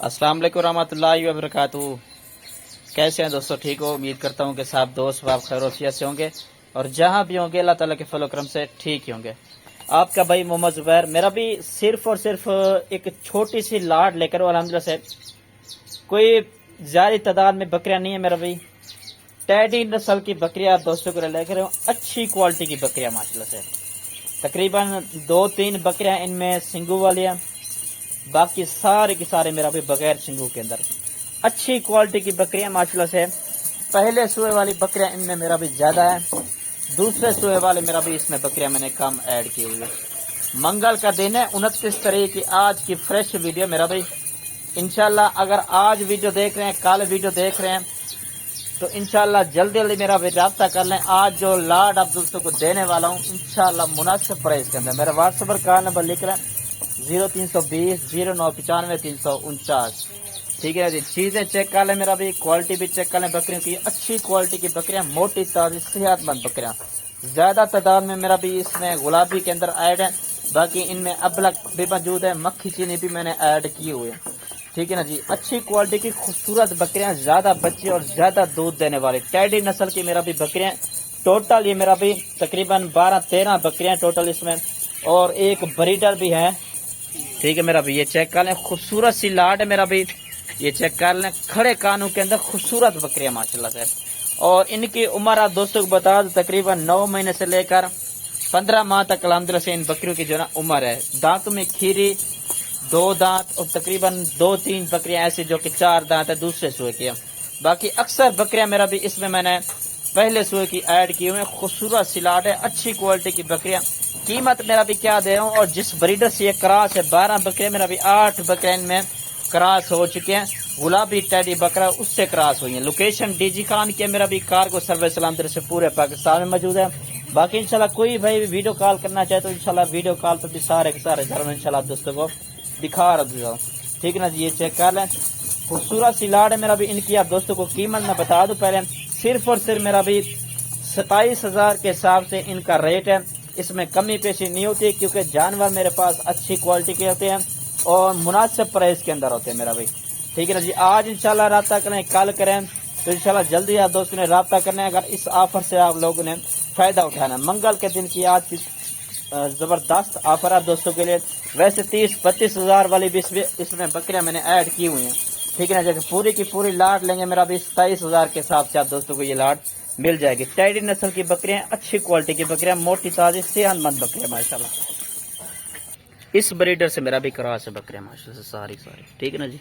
अस्सलाम वालेकुम रहमतुल्लाहि व बरकातहू। कैसे हैं दोस्तों, ठीक हो? उम्मीद करता हूँ कि सब दोस्त बाप खैर वफियत से होंगे और जहाँ भी होंगे अल्लाह ताला के फलो करम से ठीक ही होंगे। आपका भाई मोहम्मद जुबैर मेरा भी सिर्फ और सिर्फ एक छोटी सी लाड लेकर अल्हम्दुलिल्लाह से, कोई ज़्यादा तादाद में बकरियाँ नहीं है मेरा भाई। टैडी नस्ल की बकरियाँ दोस्तों को लेकर हूँ, अच्छी क्वालिटी की बकरियाँ माशाल्लाह से। तकरीबन 2-3 बकरियाँ इनमें सिंगू वाली हैं, बाकी सारे के सारे मेरा भी बगैर सिंगू के अंदर अच्छी क्वालिटी की बकरियां माशाल्लाह से। पहले सुए वाली बकरियां इनमें मेरा भी ज़्यादा है, दूसरे सुए वाले मेरा भी इसमें बकरियां मैंने कम ऐड की हुई है। मंगल का दिन है 29 तारीख की, आज की फ्रेश वीडियो मेरा भाई। इंशाल्लाह अगर आज वीडियो देख रहे हैं, कल वीडियो देख रहे हैं तो इंशाल्लाह जल्दी जल्दी मेरा भी रब्ता कर लें। आज जो लाड आप दोस्तों को देने वाला हूँ इंशाल्लाह मुनासिब प्राइस के अंदर। मेरा व्हाट्सएप पर कॉल नंबर लिख लें 0320 0995 349। ठीक है जी, चीज़ें चेक कर लें मेरा भी, क्वालिटी भी चेक कर लें बकरियों की। अच्छी क्वालिटी की बकरियां, मोटी ताज़ी सेहतमंद बकरियां। ज़्यादा तादाद में मेरा भी इसमें गुलाबी के अंदर ऐड है, बाकी इनमें अबलक भी मौजूद है, मक्खी चीनी भी मैंने ऐड की हुई है। ठीक है ना जी, अच्छी क्वालिटी की खूबसूरत बकरियां, ज़्यादा बच्चे और ज़्यादा दूध देने वाली टैडी नस्ल की मेरा भी बकरियां। टोटल ये मेरा भी तकरीबन 12-13 बकरियां टोटल इसमें, और एक ब्रीडर भी है। ठीक है मेरा भी, ये चेक कर लें, खूबसूरत सी लाड है मेरा भी, ये चेक कर लें। खड़े कानों के अंदर खूबसूरत बकरियां माशाल्लाह से। और इनकी उम्र आप दोस्तों को बता दो तकरीबन 9 महीने से लेकर 15 माह तक अल्हम्दुलिल्लाह से इन बकरियों की जो ना उम्र है। दांतों में खीरी, 2 दांत, और तकरीबन 2-3 बकरियां ऐसी जो कि 4 दांत है, दूसरे सुए की है। बाकी अक्सर बकरियां मेरा भी इसमें मैंने पहले सुए की ऐड की हुई है। खूबसूरत सी लाड है, अच्छी क्वालिटी की बकरियां। कीमत मेरा भी क्या दे रहा हूँ, और जिस ब्रीडर से ये क्रॉस है 12 बकरे मेरा भी 8 बकरे इनमें क्रॉस हो चुके हैं। गुलाबी टैडी बकरा उससे क्रॉस हुई है। लोकेशन डीजी खान की मेरा भी कार्गो सर्विस सलामत से पूरे पाकिस्तान में मौजूद है। बाकी इंशाल्लाह कोई भाई वीडियो कॉल करना चाहे तो इंशाल्लाह वीडियो कॉल पर भी सारे के सारे घर में इंशाल्लाह दोस्तों को दिखा रहा हूँ। ठीक है ना जी, ये चेक कर लें, खूबसूरत सी लाड है मेरा भी। इनकी आप दोस्तों को कीमत मैं बता दूं पहले, सिर्फ और सिर्फ मेरा भी 27,000 के हिसाब से इनका रेट है। इसमें कमी पेशी नहीं होती क्योंकि जानवर मेरे पास अच्छी क्वालिटी के होते हैं और मुनासिब प्राइस के अंदर होते हैं मेरा भाई। ठीक है ना जी, आज इंशाल्लाह रब्ता करें, कल करें तो इंशाल्लाह जल्दी आप दोस्तों ने रब्ता करना है। अगर इस ऑफर से आप लोगों ने फायदा उठाना है, मंगल के दिन की आज की जबरदस्त ऑफर है दोस्तों के लिए। वैसे 30-32 हज़ार वाली भी इसमें बकरियां मैंने ऐड की हुई हैं। ठीक है ना, जैसे पूरी की पूरी लाट लेंगे मेरा भी 27,000 के हिसाब से आप दोस्तों को ये लाट मिल जाएगी। टैडी नस्ल की बकरियां, अच्छी क्वालिटी की बकरियां, मोटी ताजी सेहतमंद बकरियां माशाल्लाह। इस ब्रीडर से मेरा भी क्रॉस है बकरियां माशाल्लाह से सारी। ठीक है ना जी।